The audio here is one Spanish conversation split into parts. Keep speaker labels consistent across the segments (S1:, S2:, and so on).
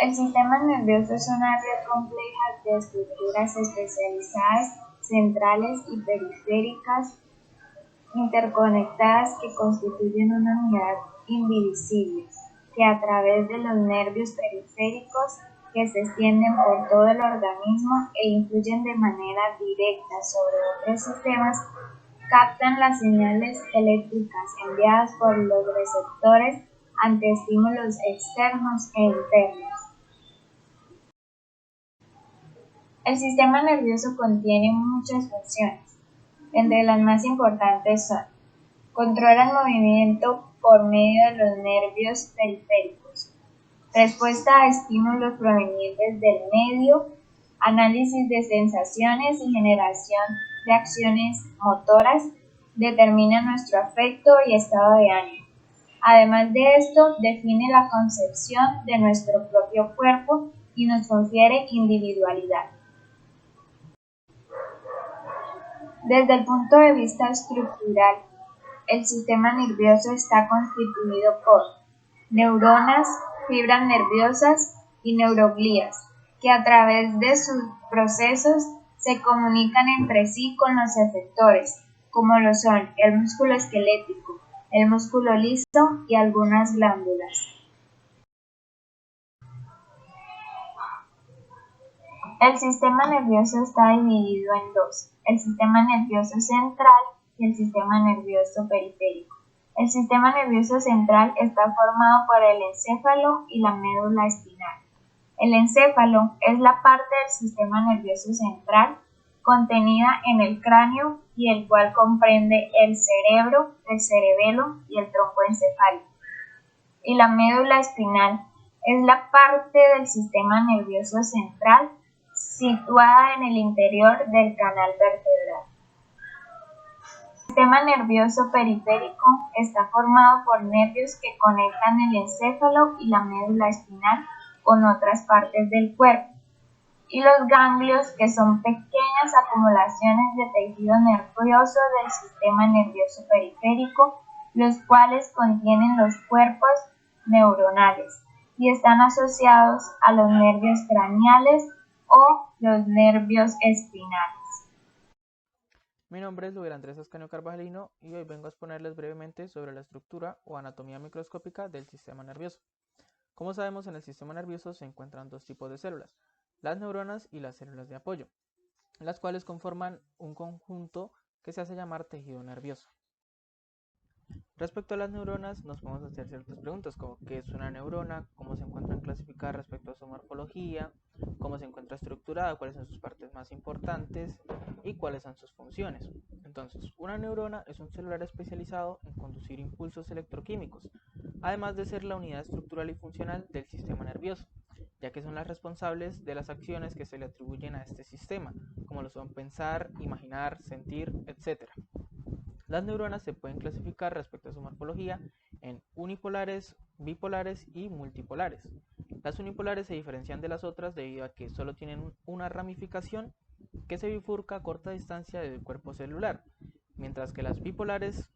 S1: El sistema nervioso es una red compleja de estructuras especializadas, centrales y periféricas interconectadas que constituyen una unidad indivisible, que a través de los nervios periféricos que se extienden por todo el organismo e influyen de manera directa sobre otros sistemas, captan las señales eléctricas enviadas por los receptores ante estímulos externos e internos. El sistema nervioso contiene muchas funciones. Entre las más importantes son: controla el movimiento por medio de los nervios periféricos, respuesta a estímulos provenientes del medio, análisis de sensaciones y generación de acciones motoras, determina nuestro afecto y estado de ánimo. Además de esto, define la concepción de nuestro propio cuerpo y nos confiere individualidad. Desde el punto de vista estructural, el sistema nervioso está constituido por neuronas, fibras nerviosas y neuroglías, que a través de sus procesos se comunican entre sí con los efectores, como lo son el músculo esquelético, el músculo liso y algunas glándulas. El sistema nervioso está dividido en dos: el sistema nervioso central y el sistema nervioso periférico. El sistema nervioso central está formado por el encéfalo y la médula espinal. El encéfalo es la parte del sistema nervioso central contenida en el cráneo y el cual comprende el cerebro, el cerebelo y el tronco encefálico. Y la médula espinal es la parte del sistema nervioso central situada en el interior del canal vertebral. El sistema nervioso periférico está formado por nervios que conectan el encéfalo y la médula espinal con otras partes del cuerpo, y los ganglios, que son pequeñas acumulaciones de tejido nervioso del sistema nervioso periférico, los cuales contienen los cuerpos neuronales y están asociados a los nervios craneales o los nervios espinales.
S2: Mi nombre es Luis Andrés Ascanio Carvajalino y hoy vengo a exponerles brevemente sobre la estructura o anatomía microscópica del sistema nervioso. Como sabemos, en el sistema nervioso se encuentran dos tipos de células, las neuronas y las células de apoyo, las cuales conforman un conjunto que se hace llamar tejido nervioso. Respecto a las neuronas, nos podemos hacer ciertas preguntas como qué es una neurona, cómo se encuentran clasificadas respecto a su morfología, cómo se encuentra estructurada, cuáles son sus partes más importantes y cuáles son sus funciones. Entonces, una neurona es un celular especializado en conducir impulsos electroquímicos, además de ser la unidad estructural y funcional del sistema nervioso, ya que son las responsables de las acciones que se le atribuyen a este sistema, como lo son pensar, imaginar, sentir, etc. Las neuronas se pueden clasificar respecto a su morfología en unipolares, bipolares y multipolares. Las unipolares se diferencian de las otras debido a que solo tienen una ramificación que se bifurca a corta distancia del cuerpo celular, mientras que las bipolares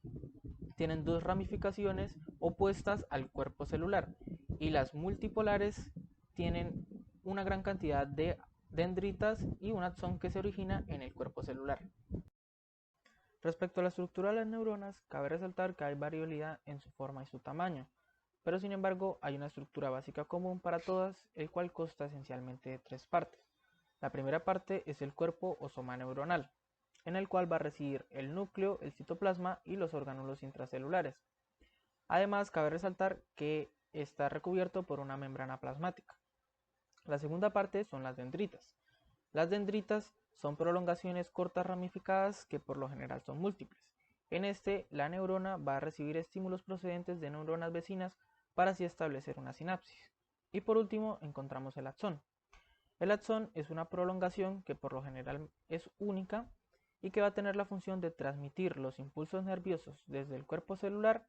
S2: tienen dos ramificaciones opuestas al cuerpo celular, y las multipolares tienen una gran cantidad de dendritas y un axón que se origina en el cuerpo celular. Respecto a la estructura de las neuronas, cabe resaltar que hay variabilidad en su forma y su tamaño, pero sin embargo hay una estructura básica común para todas, el cual consta esencialmente de tres partes. La primera parte es el cuerpo o soma neuronal, en el cual va a residir el núcleo, el citoplasma y los orgánulos intracelulares. Además, cabe resaltar que está recubierto por una membrana plasmática. La segunda parte son las dendritas. Las dendritas son prolongaciones cortas ramificadas que por lo general son múltiples. En este, la neurona va a recibir estímulos procedentes de neuronas vecinas para así establecer una sinapsis. Y por último, encontramos el axón. El axón es una prolongación que por lo general es única y que va a tener la función de transmitir los impulsos nerviosos desde el cuerpo celular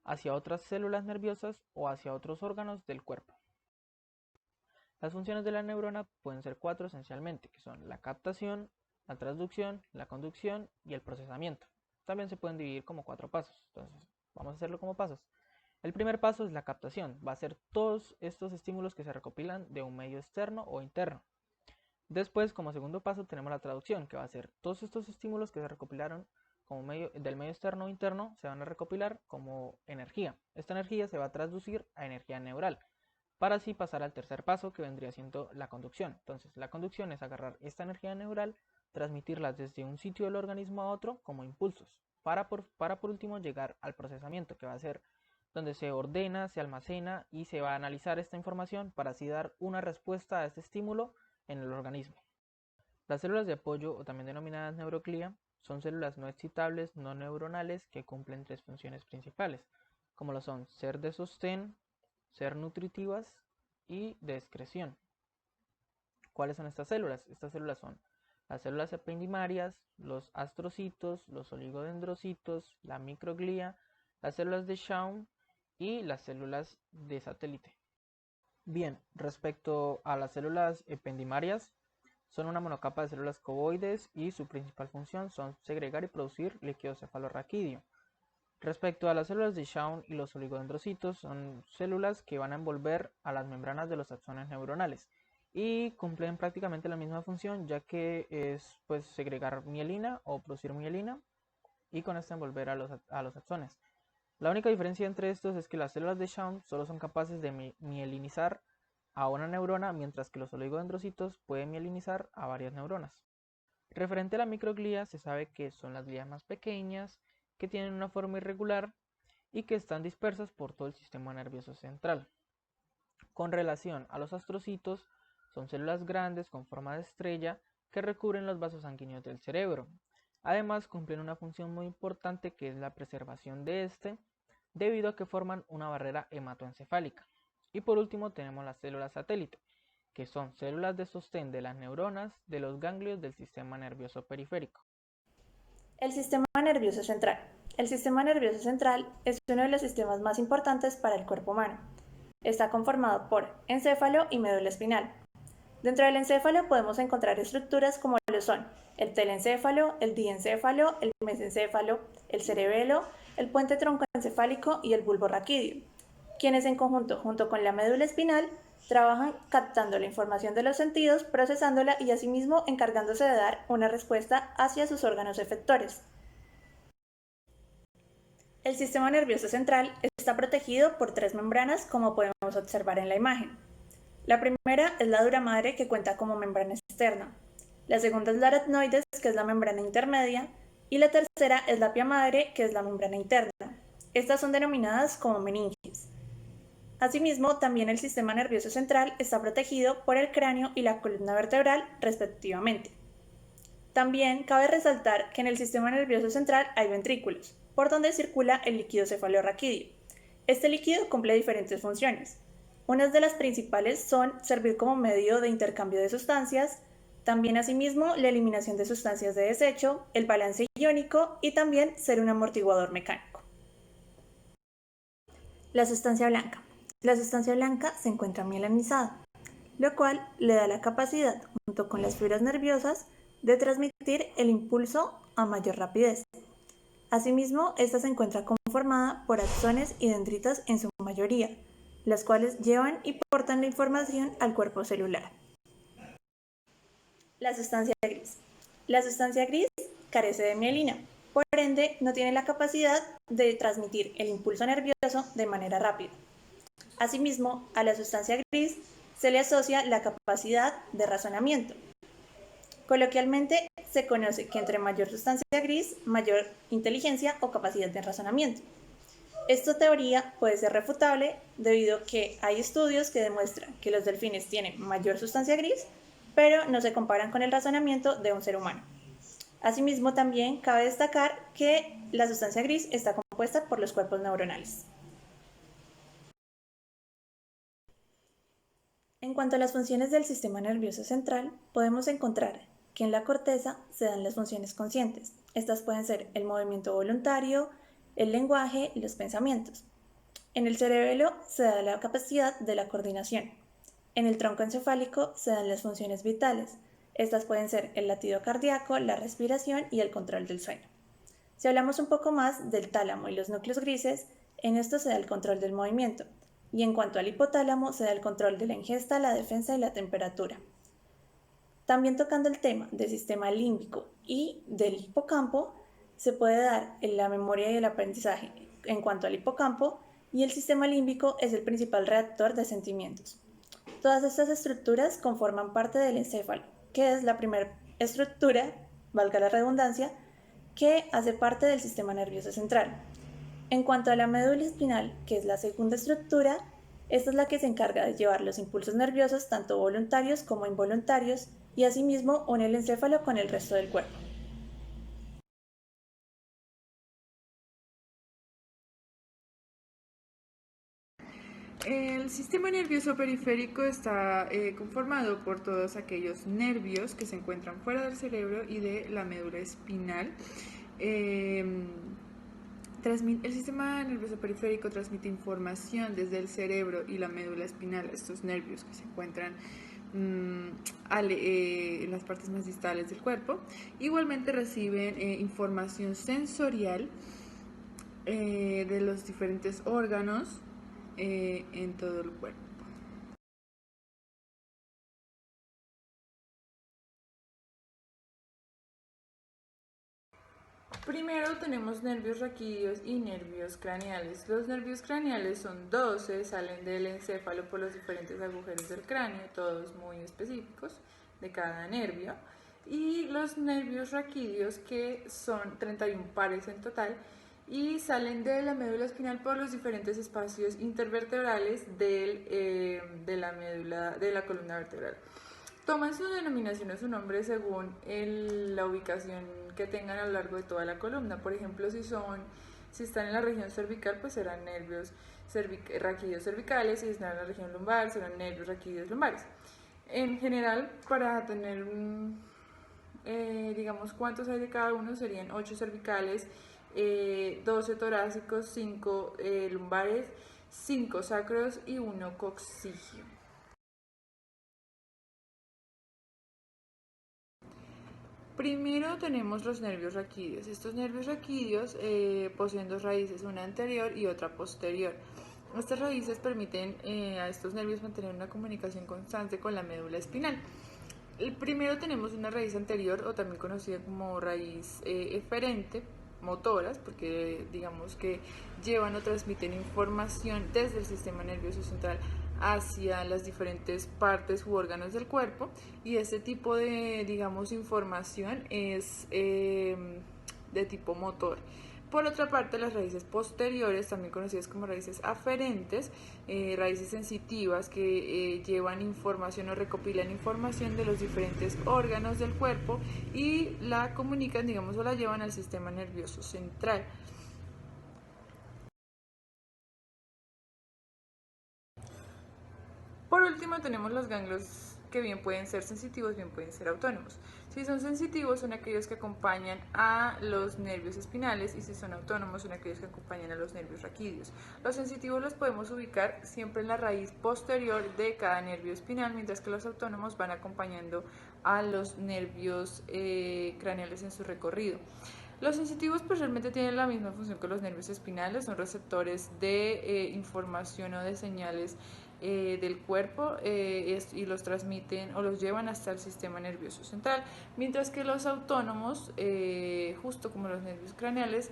S2: hacia otras células nerviosas o hacia otros órganos del cuerpo. Las funciones de la neurona pueden ser cuatro esencialmente, que son la captación, la transducción, la conducción y el procesamiento. También se pueden dividir como cuatro pasos, entonces vamos a hacerlo como pasos. El primer paso es la captación, va a ser todos estos estímulos que se recopilan de un medio externo o interno. Después, como segundo paso, tenemos la traducción, que va a ser todos estos estímulos que se recopilaron del medio externo o interno, se van a recopilar como energía. Esta energía se va a traducir a energía neural, para así pasar al tercer paso, que vendría siendo la conducción. Entonces, la conducción es agarrar esta energía neural, transmitirla desde un sitio del organismo a otro como impulsos, para por último llegar al procesamiento, que va a ser donde se ordena, se almacena y se va a analizar esta información para así dar una respuesta a este estímulo en el organismo. Las células de apoyo, o también denominadas neuroclía, son células no excitables no neuronales que cumplen tres funciones principales, como lo son ser de sostén, ser nutritivas y de excreción. ¿Cuáles son estas células? Estas células son las células ependimarias, los astrocitos, los oligodendrocitos, la microglía, las células de Schwann y las células de satélite. Bien, respecto a las células ependimarias, son una monocapa de células covoides y su principal función son segregar y producir líquido cefalorraquídeo. Respecto a las células de Schwann y los oligodendrocitos, son células que van a envolver a las membranas de los axones neuronales y cumplen prácticamente la misma función, ya que es pues segregar mielina o producir mielina y con esto envolver a los axones. La única diferencia entre estos es que las células de Schwann solo son capaces de mielinizar a una neurona, mientras que los oligodendrocitos pueden mielinizar a varias neuronas. Referente a la microglía, se sabe que son las glías más pequeñas, que tienen una forma irregular y que están dispersas por todo el sistema nervioso central. Con relación a los astrocitos, son células grandes con forma de estrella que recubren los vasos sanguíneos del cerebro. Además, cumplen una función muy importante que es la preservación de este, debido a que forman una barrera hematoencefálica. Y por último tenemos las células satélite, que son células de sostén de las neuronas de los ganglios del sistema nervioso periférico.
S3: El sistema nervioso central. El sistema nervioso central es uno de los sistemas más importantes para el cuerpo humano. Está conformado por encéfalo y médula espinal. Dentro del encéfalo podemos encontrar estructuras como lo son el telencéfalo, el diencéfalo, el mesencéfalo, el cerebelo, el puente troncoencefálico y el bulbo raquídeo, quienes en conjunto, junto con la médula espinal, trabajan captando la información de los sentidos, procesándola y asimismo encargándose de dar una respuesta hacia sus órganos efectores. El sistema nervioso central está protegido por tres membranas, como podemos observar en la imagen. La primera es la dura madre, que cuenta como membrana externa. La segunda es la aracnoides, que es la membrana intermedia. Y la tercera es la pia madre, que es la membrana interna. Estas son denominadas como meninges. Asimismo, también el sistema nervioso central está protegido por el cráneo y la columna vertebral, respectivamente. También cabe resaltar que en el sistema nervioso central hay ventrículos, por donde circula el líquido cefalorraquídeo. Este líquido cumple diferentes funciones. Unas de las principales son servir como medio de intercambio de sustancias, también asimismo la eliminación de sustancias de desecho, el balance iónico y también ser un amortiguador mecánico. La sustancia blanca. La sustancia blanca se encuentra mielinizada, lo cual le da la capacidad, junto con las fibras nerviosas, de transmitir el impulso a mayor rapidez. Asimismo, esta se encuentra conformada por axones y dendritas en su mayoría, las cuales llevan y portan la información al cuerpo celular. La sustancia gris. La sustancia gris carece de mielina, por ende no tiene la capacidad de transmitir el impulso nervioso de manera rápida. Asimismo, a la sustancia gris se le asocia la capacidad de razonamiento. Coloquialmente se conoce que entre mayor sustancia gris, mayor inteligencia o capacidad de razonamiento. Esta teoría puede ser refutable debido a que hay estudios que demuestran que los delfines tienen mayor sustancia gris, pero no se comparan con el razonamiento de un ser humano. Asimismo, también cabe destacar que la sustancia gris está compuesta por los cuerpos neuronales. En cuanto a las funciones del sistema nervioso central, podemos encontrar que en la corteza se dan las funciones conscientes. Estas pueden ser el movimiento voluntario, el lenguaje y los pensamientos. En el cerebelo se da la capacidad de la coordinación. En el tronco encefálico se dan las funciones vitales. Estas pueden ser el latido cardíaco, la respiración y el control del sueño. Si hablamos un poco más del tálamo y los núcleos grises, En esto se da el control del movimiento, y en cuanto al hipotálamo se da el control de la ingesta, la defensa y la temperatura. También tocando el tema del sistema límbico y del hipocampo, se puede dar en la memoria y el aprendizaje en cuanto al hipocampo, y el sistema límbico es el principal reactor de sentimientos. Todas estas estructuras conforman parte del encéfalo, que es la primera estructura, valga la redundancia, que hace parte del sistema nervioso central. En cuanto a la médula espinal, que es la segunda estructura, esta es la que se encarga de llevar los impulsos nerviosos, tanto voluntarios como involuntarios, y asimismo une el encéfalo con el resto del cuerpo.
S4: El sistema nervioso periférico está conformado por todos aquellos nervios que se encuentran fuera del cerebro y de la médula espinal. El sistema nervioso periférico transmite información desde el cerebro y la médula espinal a estos nervios que se encuentran en las partes más distales del cuerpo. Igualmente reciben información sensorial de los diferentes órganos en todo el cuerpo. Primero tenemos nervios raquídeos y nervios craneales. Los nervios craneales son 12, salen del encéfalo por los diferentes agujeros del cráneo, todos muy específicos de cada nervio. Y los nervios raquídeos, que son 31 pares en total, y salen de la médula espinal por los diferentes espacios intervertebrales de la columna vertebral. Toman su denominación o su nombre según la ubicación que tengan a lo largo de toda la columna. Por ejemplo, si están en la región cervical, pues serán nervios raquídeos cervicales, si están en la región lumbar, serán nervios raquídeos lumbares. En general, para tener digamos cuántos hay de cada uno, serían 8 cervicales, 12 torácicos, 5 lumbares, 5 sacros y 1 coccigio. Primero tenemos los nervios raquídeos. Estos nervios raquídeos poseen dos raíces, una anterior y otra posterior. Estas raíces permiten a estos nervios mantener una comunicación constante con la médula espinal. Primero tenemos una raíz anterior, o también conocida como raíz eferente, motoras, porque digamos que llevan o transmiten información desde el sistema nervioso central hacia las diferentes partes u órganos del cuerpo, y este tipo de, digamos, información es de tipo motor. Por otra parte, las raíces posteriores, también conocidas como raíces aferentes, raíces sensitivas que llevan información o recopilan información de los diferentes órganos del cuerpo y la comunican, digamos, o la llevan al sistema nervioso central. Por último, tenemos los ganglios, que bien pueden ser sensitivos, bien pueden ser autónomos. Si son sensitivos, son aquellos que acompañan a los nervios espinales, y si son autónomos, son aquellos que acompañan a los nervios raquídeos. Los sensitivos los podemos ubicar siempre en la raíz posterior de cada nervio espinal, mientras que los autónomos van acompañando a los nervios craneales en su recorrido. Los sensitivos pues realmente tienen la misma función que los nervios espinales, son receptores de información o de señales del cuerpo y los transmiten o los llevan hasta el sistema nervioso central, mientras que los autónomos, justo como los nervios craneales,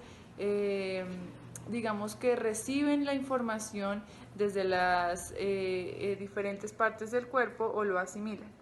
S4: digamos que reciben la información desde las diferentes partes del cuerpo o lo asimilan.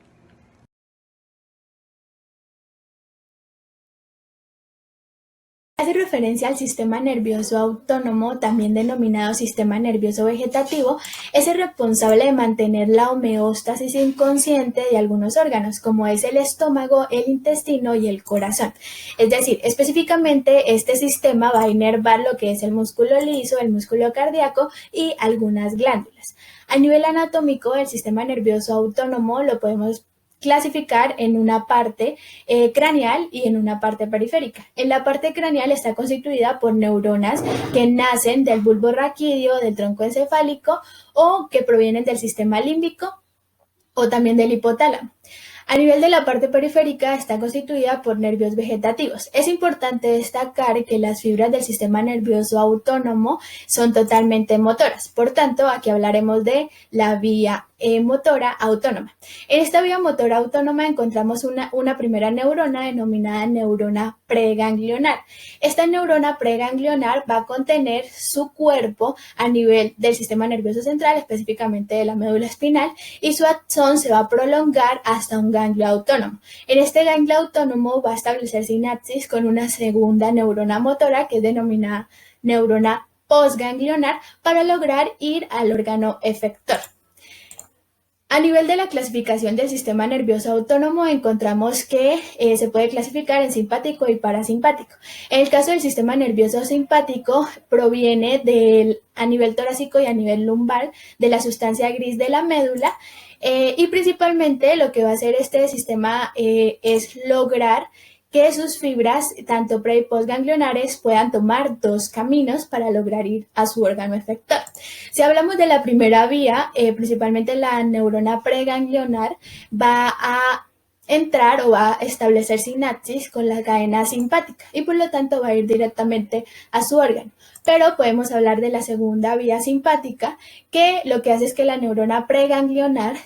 S5: Hace referencia al sistema nervioso autónomo, también denominado sistema nervioso vegetativo. Es el responsable de mantener la homeostasis inconsciente de algunos órganos, como es el estómago, el intestino y el corazón. Es decir, específicamente este sistema va a inervar lo que es el músculo liso, el músculo cardíaco y algunas glándulas. A nivel anatómico, el sistema nervioso autónomo lo podemos clasificar en una parte craneal y en una parte periférica. En la parte craneal está constituida por neuronas que nacen del bulbo raquídeo, del tronco encefálico o que provienen del sistema límbico o también del hipotálamo. A nivel de la parte periférica está constituida por nervios vegetativos. Es importante destacar que las fibras del sistema nervioso autónomo son totalmente motoras. Por tanto, aquí hablaremos de la vía motora autónoma. En esta vía motora autónoma encontramos una primera neurona denominada neurona preganglionar. Esta neurona preganglionar va a contener su cuerpo a nivel del sistema nervioso central, específicamente de la médula espinal, y su axón se va a prolongar hasta un ganglio autónomo. En este ganglio autónomo va a establecer sinapsis con una segunda neurona motora que es denominada neurona postganglionar para lograr ir al órgano efector. A nivel de la clasificación del sistema nervioso autónomo encontramos que se puede clasificar en simpático y parasimpático. En el caso del sistema nervioso simpático proviene a nivel torácico y a nivel lumbar de la sustancia gris de la médula y principalmente lo que va a hacer este sistema es lograr que sus fibras, tanto pre y postganglionares, puedan tomar dos caminos para lograr ir a su órgano efector. Si hablamos de la primera vía, principalmente la neurona preganglionar va a entrar o va a establecer sinapsis con la cadena simpática y por lo tanto va a ir directamente a su órgano. Pero podemos hablar de la segunda vía simpática, que lo que hace es que la neurona preganglionar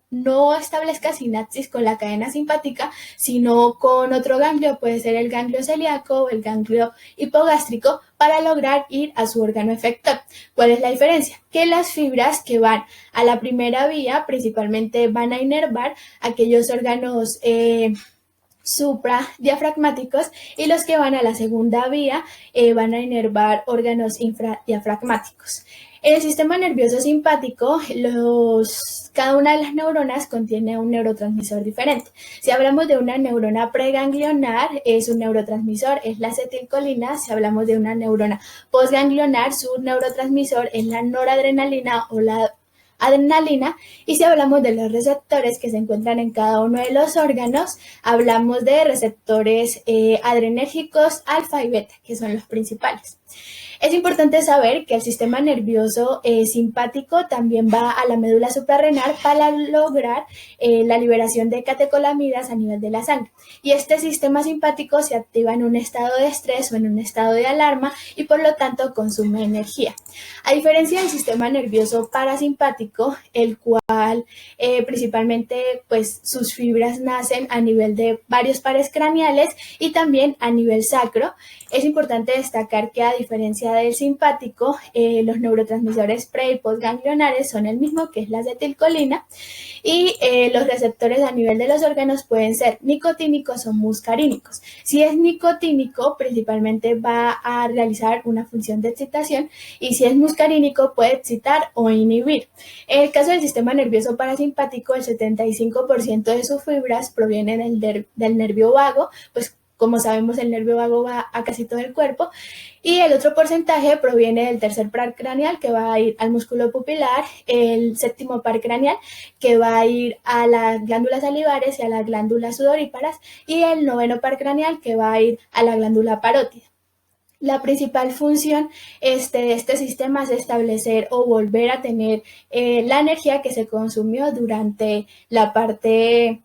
S5: no establezca sinapsis con la cadena simpática, sino con otro ganglio, puede ser el ganglio celíaco o el ganglio hipogástrico, para lograr ir a su órgano efector. ¿Cuál es la diferencia? Que las fibras que van a la primera vía principalmente van a inervar aquellos órganos supradiafragmáticos y los que van a la segunda vía van a inervar órganos infradiafragmáticos. En el sistema nervioso simpático, cada una de las neuronas contiene un neurotransmisor diferente. Si hablamos de una neurona preganglionar, su neurotransmisor es la acetilcolina. Si hablamos de una neurona postganglionar, su neurotransmisor es la noradrenalina o la adrenalina, y si hablamos de los receptores que se encuentran en cada uno de los órganos, hablamos de receptores adrenérgicos alfa y beta, que son los principales. Es importante saber que el sistema nervioso simpático también va a la médula suprarrenal para lograr la liberación de catecolamidas a nivel de la sangre. Y este sistema simpático se activa en un estado de estrés o en un estado de alarma y por lo tanto consume energía. A diferencia del sistema nervioso parasimpático, el cual principalmente pues sus fibras nacen a nivel de varios pares craneales y también a nivel sacro, es importante destacar que a diferencia del simpático, los neurotransmisores pre y postganglionares son el mismo, que es la acetilcolina, y los receptores a nivel de los órganos pueden ser nicotínicos o muscarínicos. Si es nicotínico, principalmente va a realizar una función de excitación, y si es muscarínico, puede excitar o inhibir. En el caso del sistema nervioso parasimpático, el 75% de sus fibras provienen del nervio vago, pues como sabemos, el nervio vago va a casi todo el cuerpo, y el otro porcentaje proviene del tercer par craneal, que va a ir al músculo pupilar, el séptimo par craneal, que va a ir a las glándulas salivares y a las glándulas sudoríparas, y el noveno par craneal, que va a ir a la glándula parótida. La principal función de este sistema es establecer o volver a tener la energía que se consumió durante la parte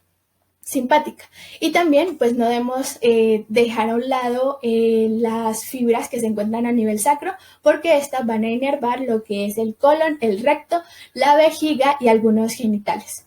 S5: simpática. Y también pues no debemos dejar a un lado las fibras que se encuentran a nivel sacro, porque estas van a inervar lo que es el colon, el recto, la vejiga y algunos genitales.